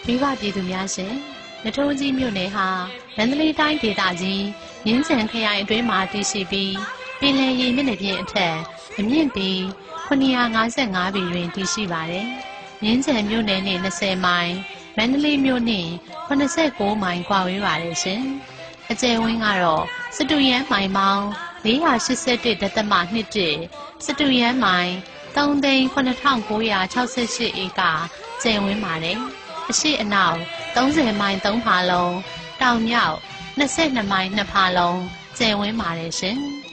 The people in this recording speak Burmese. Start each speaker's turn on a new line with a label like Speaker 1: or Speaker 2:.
Speaker 1: မိဘပြည်သူများရှင်နထုံးကြီးမြို့နယ်ဟာမန္တလေးတိုင်းဒေသကြီးမြင်းခြံခရိုင်အတွင်းမှာတည်ရှိပြီးပင်လယ်ရေမျက်နှာပြင်အထက်အမြင့်ပေ955ပေတွင်တည်ရှိပါတယ်။မြင်းခြံမြို့နယ်နှင့်20မိုင်မန္တလေးမြို့နှင့်89မိုင်ကွာဝေးပါတယ်ရှင်။အကျယ်ဝန်းကတော့စတူယန်မိုင်ပေါင်း481.21စတူယန်မိုင်3,8968 ဧကကျယ်ဝန်းပါတယ်။အရှိအနောက်30မိုင်3ဖာလုံးတောင်မြောက် 22မိုင်2ဖာလုံးကျယ်ဝန်းပါတယ်ရှင်။